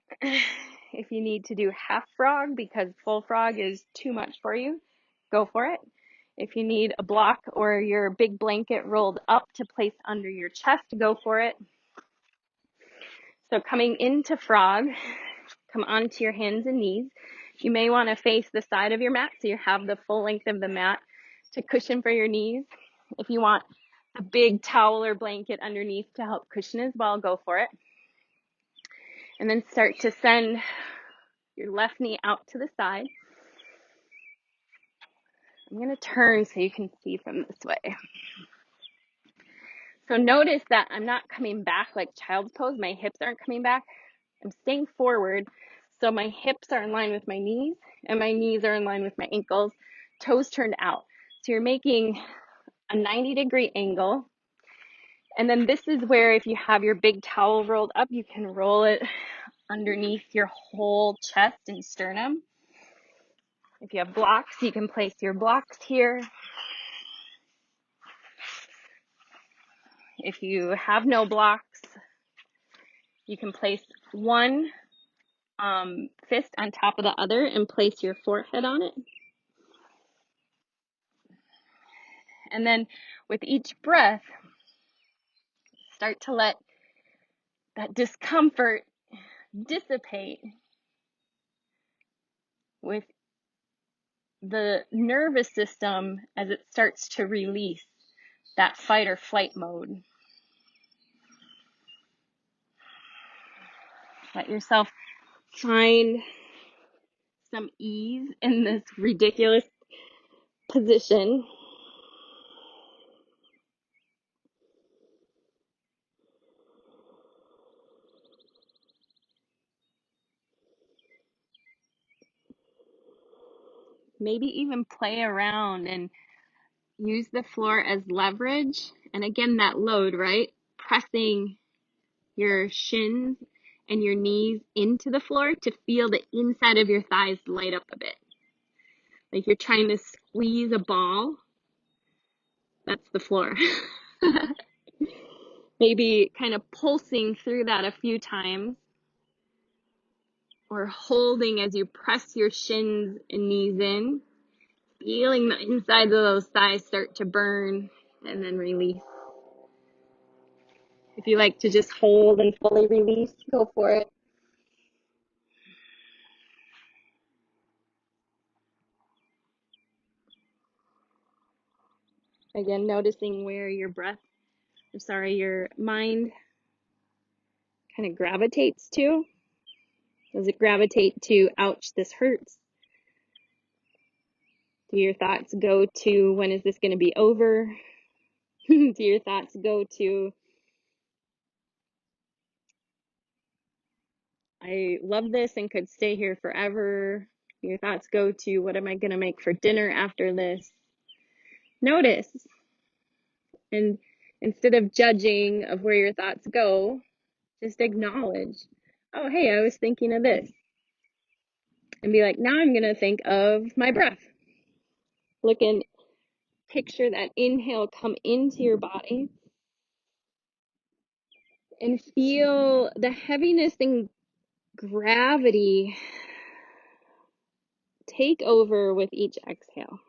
if you need to do half frog because full frog is too much for you, go for it. If you need a block or your big blanket rolled up to place under your chest, go for it. So coming into frog, come onto your hands and knees. You may want to face the side of your mat so you have the full length of the mat to cushion for your knees. If you want a big towel or blanket underneath to help cushion as well, go for it. And then start to send your left knee out to the side. I'm going to turn so you can see from this way. So notice that I'm not coming back like child's pose. My hips aren't coming back. I'm staying forward. So my hips are in line with my knees and my knees are in line with my ankles, toes turned out. So you're making a 90-degree angle. And then this is where if you have your big towel rolled up, you can roll it underneath your whole chest and sternum. If you have blocks, you can place your blocks here. If you have no blocks, you can place one fist on top of the other and place your forehead on it. And then with each breath, start to let that discomfort dissipate with the nervous system as it starts to release that fight or flight mode. Let yourself find some ease in this ridiculous position. Maybe even play around and use the floor as leverage. And again, that load, right? Pressing your shins and your knees into the floor to feel the inside of your thighs light up a bit. Like you're trying to squeeze a ball. That's the floor. Maybe kind of pulsing through that a few times or holding as you press your shins and knees in, feeling the insides of those thighs start to burn and then release. If you like to just hold and fully release, go for it. Again, noticing where your your mind kind of gravitates to. Does it gravitate to, ouch, this hurts? Do your thoughts go to, when is this going to be over? Do your thoughts go to, I love this and could stay here forever? Do your thoughts go to, what am I going to make for dinner after this? Notice. And instead of judging of where your thoughts go, just acknowledge, oh, hey, I was thinking of this. And be like, now I'm going to think of my breath. Look and picture that inhale come into your body and feel the heaviness and gravity take over with each exhale.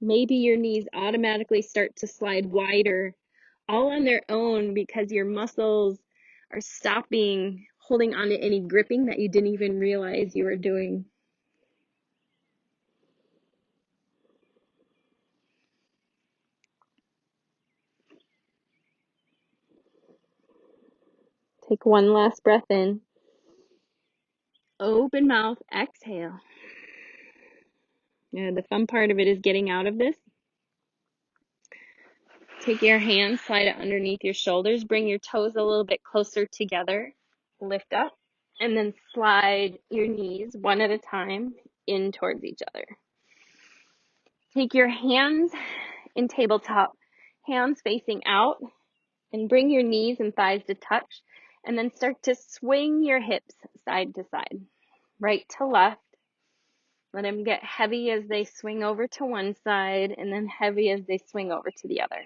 Maybe your knees automatically start to slide wider all on their own because your muscles are stopping holding on to any gripping that you didn't even realize you were doing. Take one last breath in. Open mouth, exhale. Yeah, the fun part of it is getting out of this. Take your hand, slide it underneath your shoulders, bring your toes a little bit closer together, lift up, and then slide your knees one at a time in towards each other. Take your hands in tabletop, hands facing out, and bring your knees and thighs to touch, and then start to swing your hips side to side, right to left. Let them get heavy as they swing over to one side and then heavy as they swing over to the other.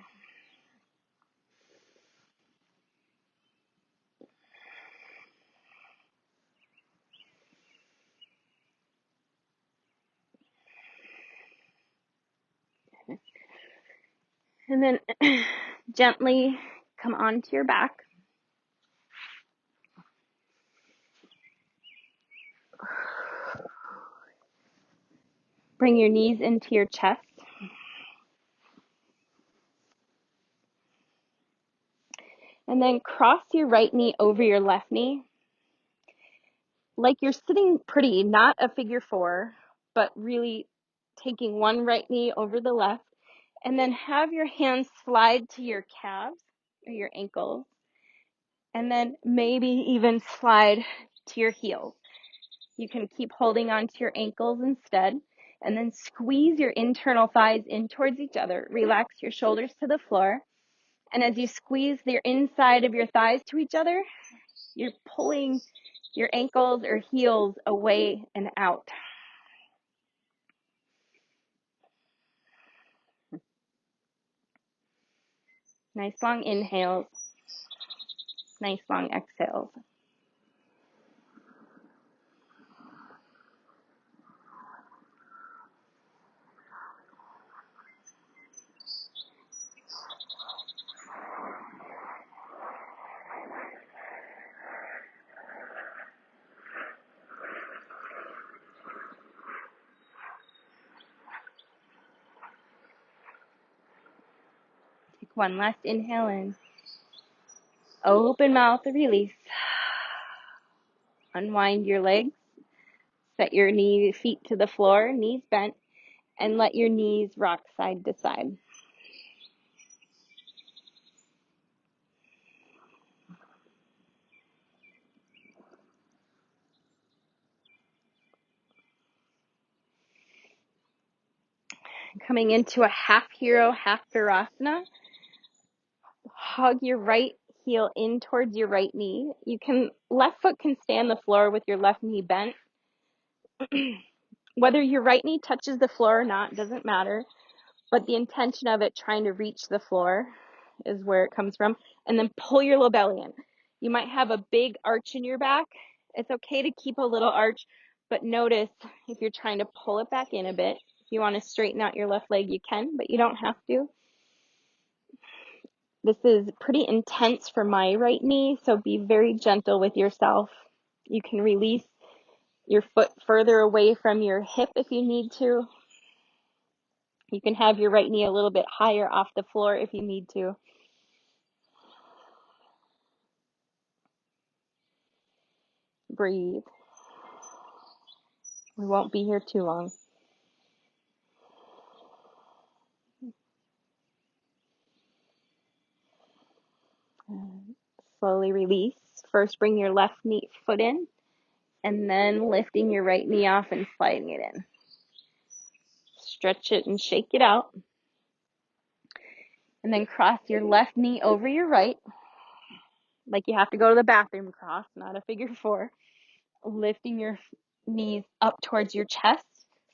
And then gently come onto your back. Bring your knees into your chest. And then cross your right knee over your left knee. Like you're sitting pretty, not a figure four, but really taking one right knee over the left. And then have your hands slide to your calves or your ankles. And then maybe even slide to your heels. You can keep holding onto your ankles instead. And then squeeze your internal thighs in towards each other. Relax your shoulders to the floor. And as you squeeze the inside of your thighs to each other, you're pulling your ankles or heels away and out. Nice long inhales. Nice long exhales. Take one last inhale in. Open mouth, release. Unwind your legs. Set your feet to the floor, knees bent, and let your knees rock side to side. Coming into a half hero, half virasana. Hug your right heel in towards your right knee. Left foot can stay on the floor with your left knee bent. Whether your right knee touches the floor or not doesn't matter, but the intention of it trying to reach the floor is where it comes from. And then pull your low belly in. You might have a big arch in your back. It's okay to keep a little arch, but notice if you're trying to pull it back in a bit. If you want to straighten out your left leg, you can, but you don't have to. This is pretty intense for my right knee, so be very gentle with yourself. You can release your foot further away from your hip if you need to. You can have your right knee a little bit higher off the floor if you need to. Breathe. We won't be here too long. Slowly release. First, bring your left foot in, and then lifting your right knee off and sliding it in. Stretch it and shake it out. And then cross your left knee over your right, like you have to go to the bathroom cross, not a figure four. Lifting your knees up towards your chest.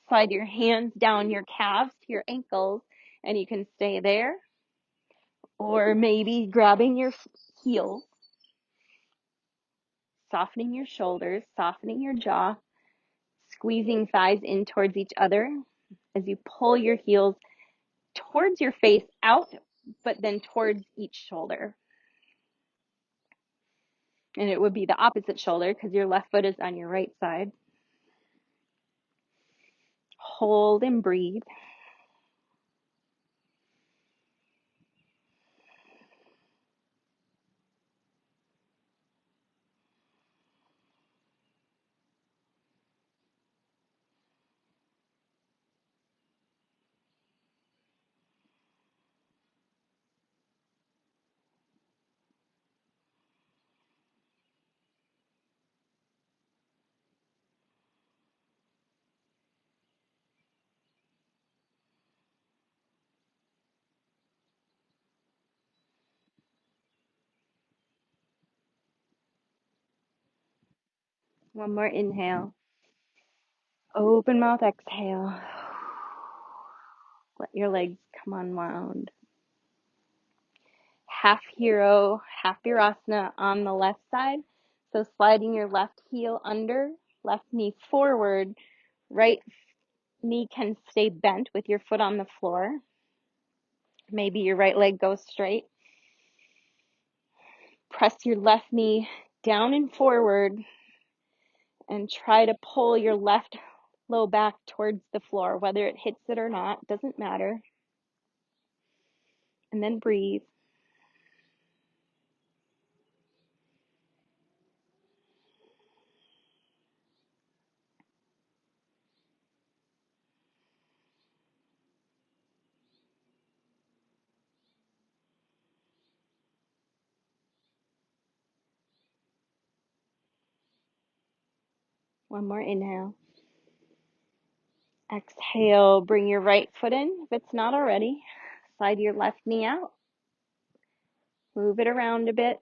Slide your hands down your calves to your ankles, and you can stay there. Or maybe grabbing your heels, softening your shoulders, softening your jaw, squeezing thighs in towards each other as you pull your heels towards your face out, but then towards each shoulder. And it would be the opposite shoulder because your left foot is on your right side. Hold and breathe. One more inhale. Open mouth, exhale. Let your legs come unwound. Half hero, half virasana on the left side. So sliding your left heel under, left knee forward, right knee can stay bent with your foot on the floor. Maybe your right leg goes straight. Press your left knee down and forward and try to pull your left low back towards the floor. Whether it hits it or not, doesn't matter. And then breathe. One more inhale. Exhale, bring your right foot in if it's not already. Slide your left knee out. Move it around a bit.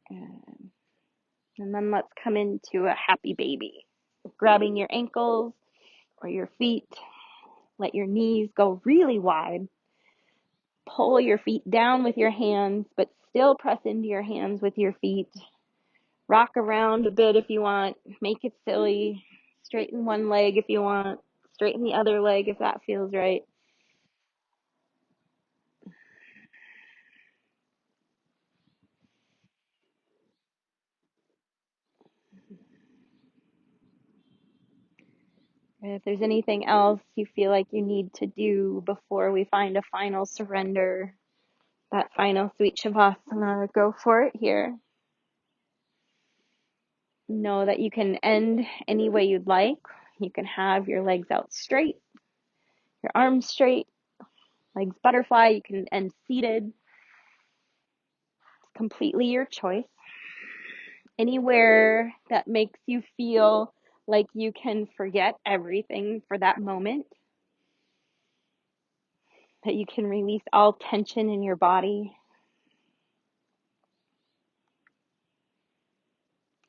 And then let's come into a happy baby. Grabbing your ankles or your feet. Let your knees go really wide. Pull your feet down with your hands, but still press into your hands with your feet. Rock around a bit if you want. Make it silly. Straighten one leg if you want. Straighten the other leg if that feels right. And if there's anything else you feel like you need to do before we find a final surrender, that final sweet shavasana, go for it here. Know that you can end any way you'd like. You can have your legs out straight, your arms straight, legs butterfly. You can end seated. It's completely your choice. Anywhere that makes you feel like you can forget everything for that moment, that you can release all tension in your body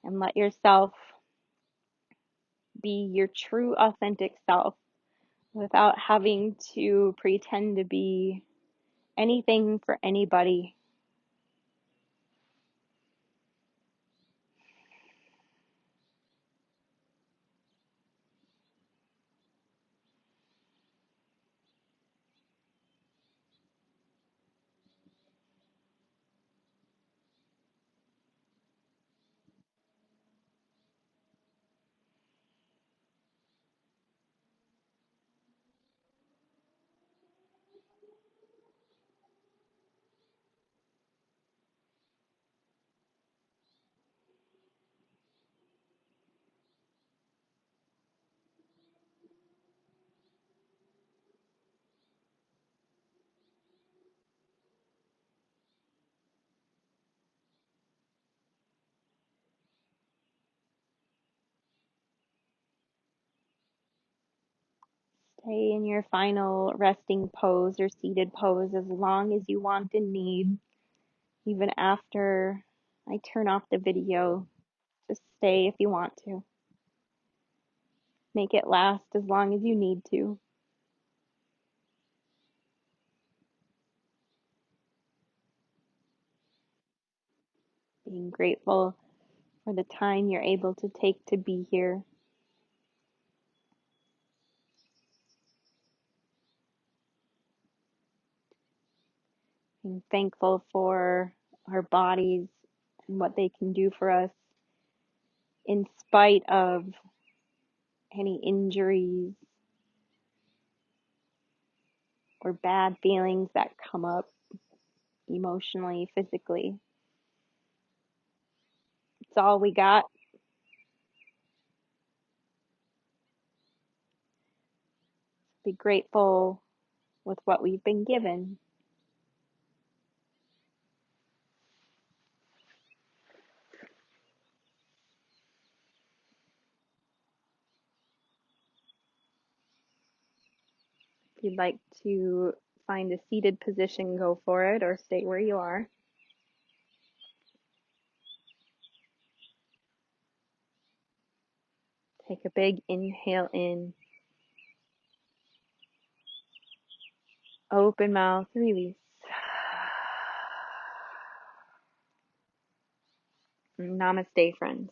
and let yourself be your true, authentic self without having to pretend to be anything for anybody. Stay in your final resting pose or seated pose as long as you want and need, even after I turn off the video. Just stay if you want to. Make it last as long as you need to. Being grateful for the time you're able to take to be here. Being thankful for our bodies and what they can do for us in spite of any injuries or bad feelings that come up emotionally, physically. It's all we got. Be grateful with what we've been given. If you'd like to find a seated position, go for it, or stay where you are. Take a big inhale in. Open mouth, release. Namaste, friends.